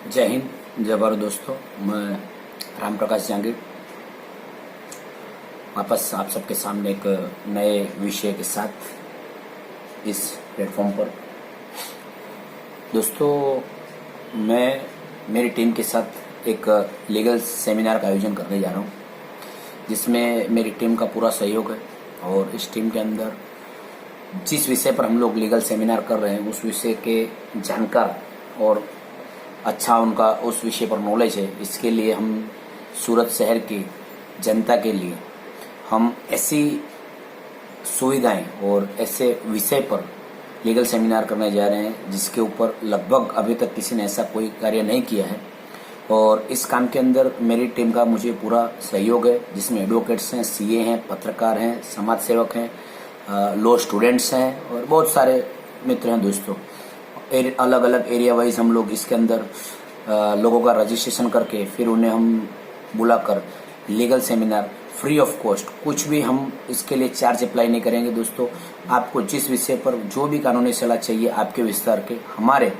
जय हिंद, जय भारत दोस्तों। मैं राम प्रकाश जांगीर वापस आप सबके सामने एक नए विषय के साथ इस प्लेटफॉर्म पर। दोस्तों, मैं मेरी टीम के साथ एक लीगल सेमिनार का आयोजन करने जा रहा हूँ, जिसमें मेरी टीम का पूरा सहयोग है। और इस टीम के अंदर जिस विषय पर हम लोग लीगल सेमिनार कर रहे हैं उस विषय के जानकार और अच्छा उनका उस विषय पर नॉलेज है, इसके लिए हम सूरत शहर की जनता के लिए हम ऐसी सुविधाएं और ऐसे विषय पर लीगल सेमिनार करने जा रहे हैं जिसके ऊपर लगभग अभी तक किसी ने ऐसा कोई कार्य नहीं किया है। और इस काम के अंदर मेरी टीम का मुझे पूरा सहयोग है, जिसमें एडवोकेट्स हैं, सीए हैं, पत्रकार हैं, समाज सेवक हैं, लॉ स्टूडेंट्स हैं और बहुत सारे मित्र हैं। दोस्तों, अलग अलग एरिया वाइज हम लोग इसके अंदर लोगों का रजिस्ट्रेशन करके फिर उन्हें हम बुलाकर legal seminar free of cost, कुछ भी हम इसके लिए चार्ज अप्लाई नहीं करेंगे। दोस्तों, आपको जिस विषय पर जो भी कानूनी सलाह चाहिए आपके विस्तार के, हमारे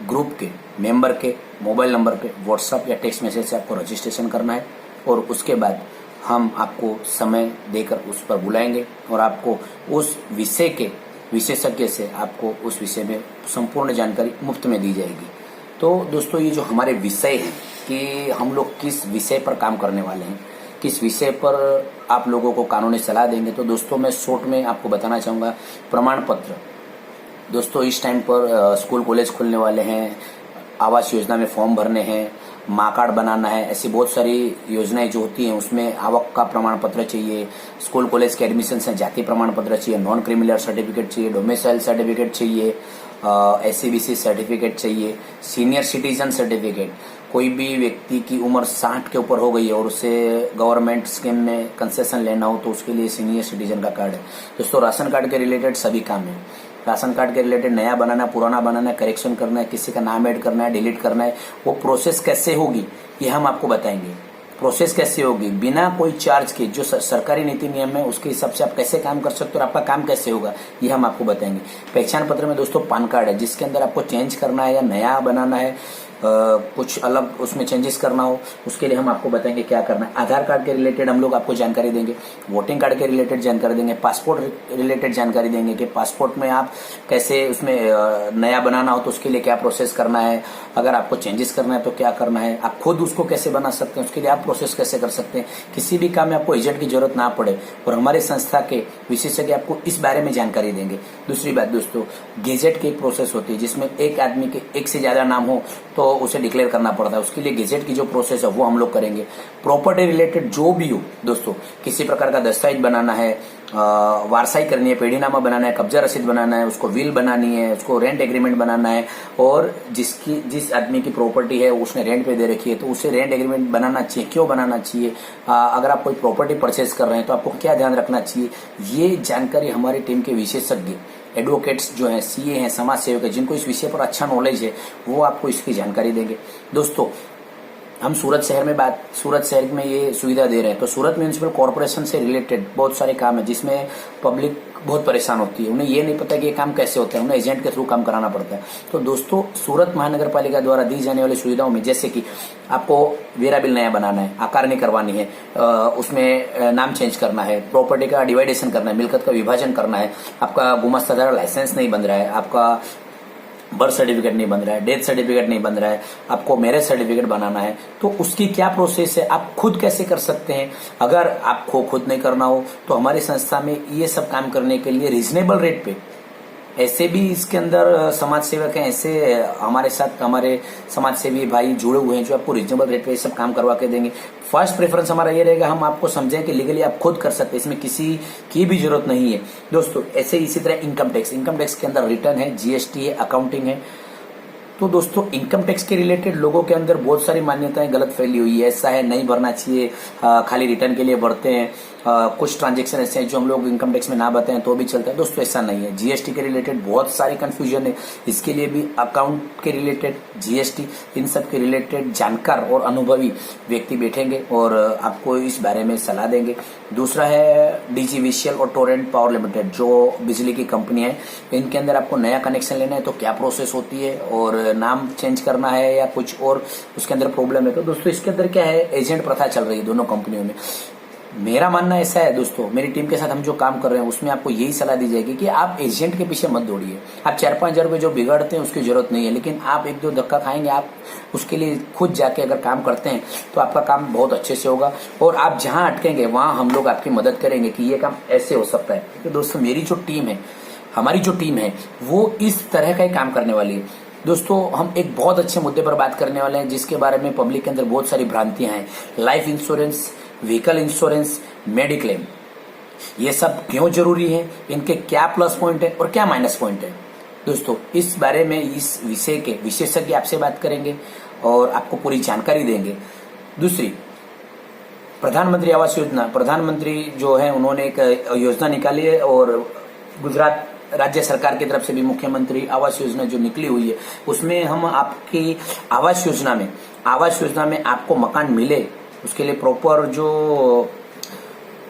ग्रुप के मेंबर के मोबाइल नंबर पे व्हाट्सएप या टेक्स्ट मैसेज से आपको रजिस्ट्रेशन करना है और उसके बाद हम आपको समय देकर उस पर बुलाएंगे और आपको उस विषय के विशेषज्ञ से आपको उस विषय में संपूर्ण जानकारी मुफ्त में दी जाएगी। तो दोस्तों, ये जो हमारे विषय है कि हम लोग किस विषय पर काम करने वाले हैं, किस विषय पर आप लोगों को कानूनी सलाह देंगे, तो दोस्तों मैं शॉर्ट में आपको बताना चाहूँगा। प्रमाण पत्र, दोस्तों इस टाइम पर स्कूल कॉलेज खुलने वाले हैं, आवास योजना में फॉर्म भरने हैं, माँ कार्ड बनाना है, ऐसी बहुत सारी योजनाएं जो होती हैं उसमें आवक का प्रमाण पत्र चाहिए, स्कूल कॉलेज के एडमिशन से जाति प्रमाण पत्र चाहिए, नॉन क्रिमिनल सर्टिफिकेट चाहिए, डोमिसाइल सर्टिफिकेट चाहिए, SCBC सर्टिफिकेट चाहिए, सीनियर सिटीजन सर्टिफिकेट। कोई भी व्यक्ति की उम्र 60 के ऊपर हो गई है और उसे गवर्नमेंट स्कीम में कंसेशन लेना हो तो उसके लिए सीनियर सिटीजन का कार्ड है। दोस्तों, राशन कार्ड के रिलेटेड सभी काम है। राशन कार्ड के रिलेटेड नया बनाना, पुराना बनाना, करेक्शन करना है, किसी का नाम ऐड करना है, डिलीट करना है, वो प्रोसेस कैसे होगी ये हम आपको बताएंगे। प्रोसेस कैसे होगी बिना कोई चार्ज के, जो सरकारी नीति नियम है उसके हिसाब से आप कैसे काम कर सकते हो और आपका काम कैसे होगा ये हम आपको बताएंगे। पहचान पत्र में दोस्तों पान कार्ड है, जिसके अंदर आपको चेंज करना है या नया बनाना है, कुछ अलग उसमें चेंजेस करना हो, उसके लिए हम आपको बताएंगे क्या करना है। आधार कार्ड के रिलेटेड हम लोग आपको जानकारी देंगे, वोटिंग कार्ड के रिलेटेड जानकारी देंगे, पासपोर्ट रिलेटेड जानकारी देंगे कि पासपोर्ट में आप कैसे उसमें नया बनाना हो तो उसके लिए क्या प्रोसेस करना है, अगर आपको चेंजेस करना है तो क्या करना है, आप खुद उसको कैसे बना सकते हैं, उसके लिए आप प्रोसेस कैसे कर सकते हैं। किसी भी काम में आपको एजेंट की जरूरत ना पड़े और हमारे संस्था के विशेषज्ञ आपको इस बारे में जानकारी देंगे। दूसरी बात दोस्तों, गेजेट की एक प्रोसेस होती है जिसमें एक आदमी के एक से ज्यादा नाम हो तो उसे डिक्लेयर करना पड़ता है, उसके लिए गेजेट की जो प्रोसेस है वो हम लोग करेंगे। प्रॉपर्टी रिलेटेड जो भी हो दोस्तों, किसी प्रकार का दस्तावेज बनाना है, वारसाई करनी है, पेढ़ीनामा बनाना है, कब्जा रसीद बनाना है, उसको विल बनानी है, उसको रेंट एग्रीमेंट बनाना है, और जिस आदमी की प्रॉपर्टी है उसने रेंट पे दे रखी है तो उसे रेंट एग्रीमेंट बनाना चाहिए, क्यों बनाना चाहिए, अगर आप कोई प्रॉपर्टी परचेज कर रहे हैं तो आपको क्या ध्यान रखना चाहिए, ये जानकारी हमारी टीम के विशेषज्ञ एडवोकेट्स जो हैं, सीए हैं, समाज सेवक है, जिनको इस विषय पर अच्छा नॉलेज है, वो आपको इसकी जानकारी देंगे। दोस्तों, हम सूरत शहर में ये सुविधा दे रहे हैं, तो सूरत म्यूनिसिपल कॉर्पोरेशन से रिलेटेड बहुत सारे काम है जिसमें पब्लिक बहुत परेशान होती है, उन्हें ये नहीं पता कि ये काम कैसे होता है, उन्हें एजेंट के थ्रू काम कराना पड़ता है। तो दोस्तों, सूरत महानगर पालिका द्वारा दी जाने वाली सुविधाओं में जैसे कि आपको वेरा बिल नया बनाना है, आकारणी करवानी है, उसमें नाम चेंज करना है, प्रॉपर्टी का डिवाइडेशन करना है, मिल्कत का विभाजन करना है, आपका गुमास्तादार लाइसेंस नहीं बन रहा है, आपका बर्थ सर्टिफिकेट नहीं बन रहा है, डेथ सर्टिफिकेट नहीं बन रहा है, आपको मैरिज सर्टिफिकेट बनाना है, तो उसकी क्या प्रोसेस है, आप खुद कैसे कर सकते हैं। अगर आपको खुद नहीं करना हो तो हमारी संस्था में ये सब काम करने के लिए रीजनेबल रेट पे, ऐसे भी इसके अंदर समाज सेवक हैं, ऐसे हमारे साथ हमारे समाज सेवी भाई जुड़े हुए हैं जो आपको रीजनेबल रेट पे ये सब काम करवा के देंगे। फर्स्ट प्रेफरेंस हमारा ये रहेगा, हम आपको समझें कि लीगली आप खुद कर सकते हैं, इसमें किसी की भी जरूरत नहीं है। दोस्तों, ऐसे इसी तरह इनकम टैक्स के अंदर रिटर्न है, GST है, अकाउंटिंग है। तो दोस्तों, इनकम टैक्स के रिलेटेड लोगों के अंदर बहुत सारी मान्यताएं गलत फैली हुई है, ऐसा है नहीं भरना चाहिए, खाली रिटर्न के लिए भरते हैं, कुछ ट्रांजेक्शन ऐसे हैं जो हम लोग इनकम टैक्स में ना बताएं तो भी चलता है। दोस्तों, ऐसा नहीं है। GST के रिलेटेड बहुत सारी कंफ्यूजन है, इसके लिए भी अकाउंट के रिलेटेड, GST, इन सब के रिलेटेड जानकार और अनुभवी व्यक्ति बैठेंगे और आपको इस बारे में सलाह देंगे। दूसरा है DGVCL और टोरेंट पावर लिमिटेड, जो बिजली की कंपनी है, इनके अंदर आपको नया कनेक्शन लेना है तो क्या प्रोसेस होती है और नाम चेंज करना है या कुछ और उसके अंदर प्रॉब्लम है, तो दोस्तों इसके अंदर क्या है, एजेंट प्रथा चल रही है दोनों कंपनियों में। मेरा मानना ऐसा है दोस्तों, मेरी टीम के साथ हम जो काम कर रहे हैं उसमें आपको यही सलाह दी जाएगी कि आप एजेंट के पीछे मत दौड़िए। आप 4-5 हजार रुपये जो बिगाड़ते हैं उसकी जरूरत नहीं है, लेकिन आप 1-2 धक्का खाएंगे, आप उसके लिए खुद जाके अगर काम करते हैं तो आपका काम बहुत अच्छे से होगा, और आप जहां अटकेंगे वहां हम लोग आपकी मदद करेंगे कि ये काम ऐसे हो सकता है। क्योंकि दोस्तों मेरी जो टीम है, हमारी जो टीम है वो इस तरह का ही काम करने वाली है। दोस्तों हम एक बहुत अच्छे मुद्दे पर बात करने वाले हैं जिसके बारे में पब्लिक के अंदर बहुत सारी भ्रांतियां हैं। Life insurance, vehicle insurance, mediclaim, ये सब क्यों जरूरी है, इनके क्या प्लस पॉइंट है और क्या माइनस पॉइंट है। दोस्तों इस बारे में इस विषय के विशेषज्ञ आपसे बात करेंगे और आपको पूरी जानकारी देंगे। दूसरी, प्रधानमंत्री आवास योजना, प्रधानमंत्री जो है उन्होंने एक योजना निकाली है और गुजरात राज्य सरकार की तरफ से भी मुख्यमंत्री आवास योजना जो निकली हुई है उसमें हम आपकी आवास योजना में आपको मकान मिले उसके लिए प्रॉपर जो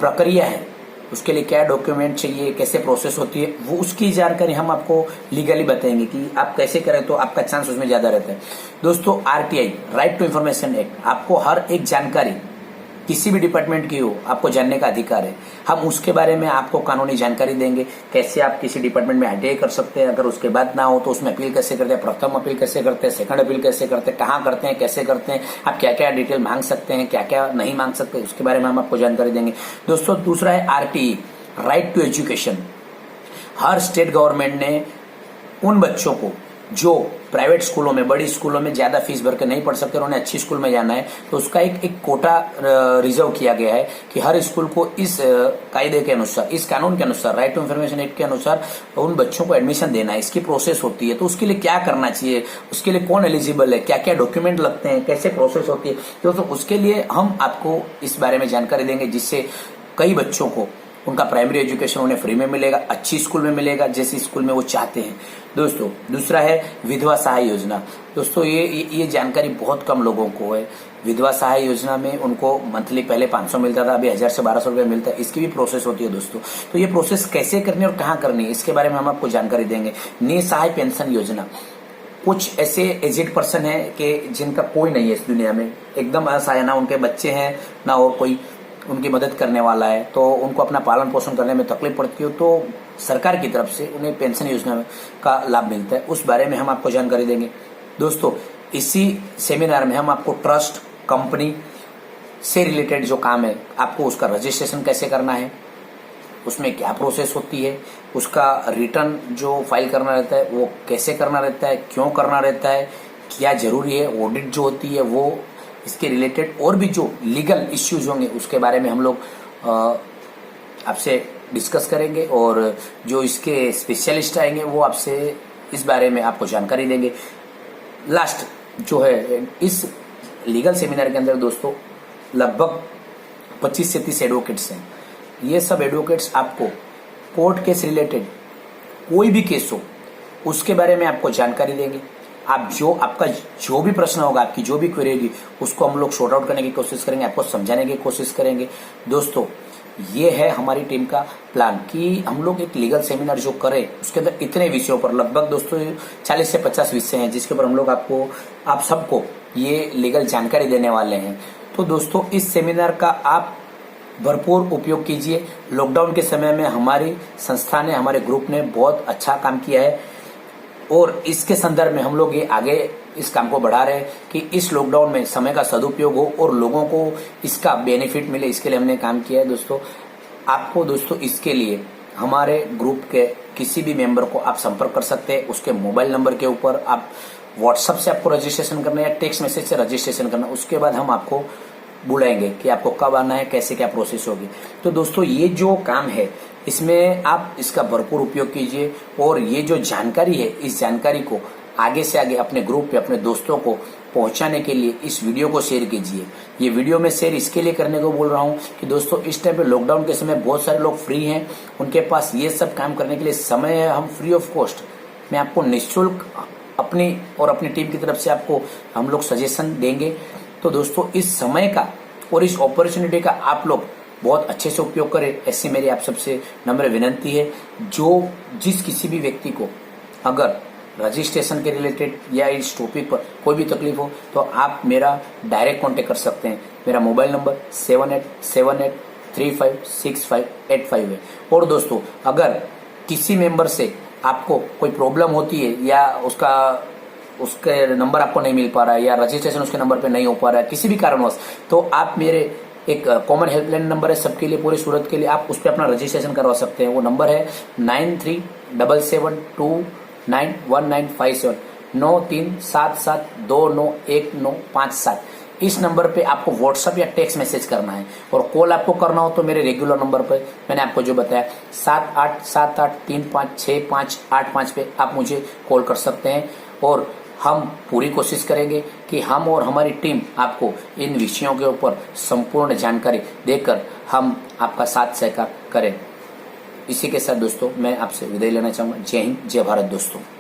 प्रक्रिया है, उसके लिए क्या डॉक्यूमेंट चाहिए, कैसे प्रोसेस होती है, वो उसकी जानकारी हम आपको लीगली बताएंगे कि आप कैसे करें तो आपका चांस उसमें ज्यादा रहता है। दोस्तों RTI, right to information act, आपको हर एक जानकारी किसी भी डिपार्टमेंट की हो आपको जानने का अधिकार है। हम उसके बारे में आपको कानूनी जानकारी देंगे, कैसे आप किसी डिपार्टमेंट में RTI कर सकते हैं, अगर उसके बाद ना हो तो उसमें अपील कैसे करते हैं, प्रथम अपील कैसे करते हैं, सेकंड अपील कैसे करते हैं, कहाँ करते हैं, कैसे करते हैं, आप क्या क्या डिटेल मांग सकते हैं, क्या क्या नहीं मांग सकते, उसके बारे में हम आपको जानकारी देंगे। दोस्तों दूसरा है RTE, राइट टू एजुकेशन। हर स्टेट गवर्नमेंट ने उन बच्चों को जो प्राइवेट स्कूलों में, बड़ी स्कूलों में ज्यादा फीस भर के नहीं पढ़ सकते, उन्हें अच्छी स्कूल में जाना है, तो उसका एक कोटा रिजर्व किया गया है कि हर स्कूल को इस कायदे के अनुसार, इस कानून के अनुसार, राइट टू इन्फॉर्मेशन एक्ट के अनुसार उन बच्चों को एडमिशन देना है। इसकी प्रोसेस होती है, तो उसके लिए क्या करना चाहिए, उसके लिए कौन एलिजिबल है, क्या क्या डॉक्यूमेंट लगते हैं, कैसे प्रोसेस होती है, तो उसके लिए हम आपको इस बारे में जानकारी देंगे, जिससे कई बच्चों को उनका प्राइमरी एजुकेशन उन्हें फ्री में मिलेगा, अच्छी स्कूल में मिलेगा, जैसी स्कूल में वो चाहते हैं। दोस्तों दूसरा है विधवा सहाय योजना। दोस्तों ये जानकारी बहुत कम लोगों को है। विधवा सहाय योजना में उनको मंथली पहले 500 मिलता था, अभी 1000 से 1200 रुपये मिलता है। इसकी भी प्रोसेस होती है दोस्तों, तो ये प्रोसेस कैसे करनी है और कहाँ करनी है इसके बारे में हम आपको जानकारी देंगे। निसहाय पेंशन योजना, कुछ ऐसे एजेड पर्सन है कि जिनका कोई नहीं है इस दुनिया में, एकदम असहाय, ना उनके बच्चे हैं ना और कोई उनकी मदद करने वाला है, तो उनको अपना पालन पोषण करने में तकलीफ पड़ती हो, तो सरकार की तरफ से उन्हें पेंशन योजना का लाभ मिलता है, उस बारे में हम आपको जानकारी देंगे। दोस्तों इसी सेमिनार में हम आपको ट्रस्ट कंपनी से रिलेटेड जो काम है, आपको उसका रजिस्ट्रेशन कैसे करना है, उसमें क्या प्रोसेस होती है, उसका रिटर्न जो फाइल करना रहता है वो कैसे करना रहता है, क्यों करना रहता है, क्या जरूरी है, ऑडिट जो होती है वो, इसके रिलेटेड और भी जो लीगल इश्यूज होंगे उसके बारे में हम लोग आपसे डिस्कस करेंगे, और जो इसके स्पेशलिस्ट आएंगे वो आपसे इस बारे में आपको जानकारी देंगे। लास्ट जो है इस लीगल सेमिनार के अंदर दोस्तों लगभग 25 से 30 एडवोकेट्स हैं। ये सब एडवोकेट्स आपको कोर्ट केस रिलेटेड कोई भी केस हो उसके बारे में आपको जानकारी देंगे। आपका जो भी प्रश्न होगा, आपकी जो भी क्वेरी होगी, उसको हम लोग शॉर्ट आउट करने की कोशिश करेंगे, आपको समझाने की कोशिश करेंगे। दोस्तों ये है हमारी टीम का प्लान कि हम लोग एक लीगल सेमिनार जो करें उसके अंदर इतने विषयों पर, लगभग दोस्तों 40 से 50 विषय हैं जिसके ऊपर हम लोग आप सबको ये लीगल जानकारी देने वाले हैं। तो दोस्तों इस सेमिनार का आप भरपूर उपयोग कीजिए। लॉकडाउन के समय में हमारी संस्था ने, हमारे ग्रुप ने बहुत अच्छा काम किया है, और इसके संदर्भ में हम लोग ये आगे इस काम को बढ़ा रहे हैं कि इस लॉकडाउन में समय का सदुपयोग हो और लोगों को इसका बेनिफिट मिले, इसके लिए हमने काम किया है। दोस्तों आपको दोस्तों इसके लिए हमारे ग्रुप के किसी भी मेंबर को आप संपर्क कर सकते हैं, उसके मोबाइल नंबर के ऊपर आप व्हाट्सएप से आपको रजिस्ट्रेशन करना है या टेक्स्ट मैसेज से रजिस्ट्रेशन करना, उसके बाद हम आपको बुलाएंगे कि आपको कब आना है, कैसे क्या प्रोसेस होगी। तो दोस्तों ये जो काम है इसमें आप इसका भरपूर उपयोग कीजिए, और ये जो जानकारी है इस जानकारी को आगे से आगे अपने ग्रुप पे, अपने दोस्तों को पहुंचाने के लिए इस वीडियो को शेयर कीजिए। ये वीडियो में शेयर इसके लिए करने को बोल रहा हूं कि दोस्तों इस टाइम पे लॉकडाउन के समय बहुत सारे लोग फ्री हैं, उनके पास ये सब काम करने के लिए समय है। हम फ्री ऑफ कॉस्ट में आपको निःशुल्क अपनी और अपनी टीम की तरफ से आपको हम लोग सजेशन देंगे। तो दोस्तों इस समय का और इस अपॉर्चुनिटी का आप लोग बहुत अच्छे से उपयोग करें, ऐसी मेरी आप सबसे नम्र विनंती है। जिस किसी भी व्यक्ति को अगर रजिस्ट्रेशन के रिलेटेड या इस टॉपिक पर कोई भी तकलीफ हो तो आप मेरा डायरेक्ट कांटेक्ट कर सकते हैं। मेरा मोबाइल नंबर 7878356585 है। और दोस्तों, अगर किसी मेंबर से आपको कोई प्रॉब्लम होती है या उसके नंबर आपको नहीं मिल पा रहा है या रजिस्ट्रेशन उसके नंबर पे नहीं हो पा रहा है किसी भी कारणवश, तो आप मेरे एक कॉमन हेल्पलाइन नंबर है सबके लिए, पूरे सूरत के लिए, आप उस पर अपना रजिस्ट्रेशन करवा सकते हैं। वो नंबर है 9377291957 9377291957। इस नंबर पे आपको व्हाट्सएप या टेक्स्ट मैसेज करना है, और कॉल आपको करना हो तो मेरे रेगुलर नंबर पे मैंने आपको जो बताया 7878356585 पे आप मुझे कॉल कर सकते हैं। और हम पूरी कोशिश करेंगे कि हम और हमारी टीम आपको इन विषयों के ऊपर संपूर्ण जानकारी देकर हम आपका साथ सहकार करें। इसी के साथ दोस्तों मैं आपसे विदाई लेना चाहूंगा। जय हिंद, जय भारत दोस्तों।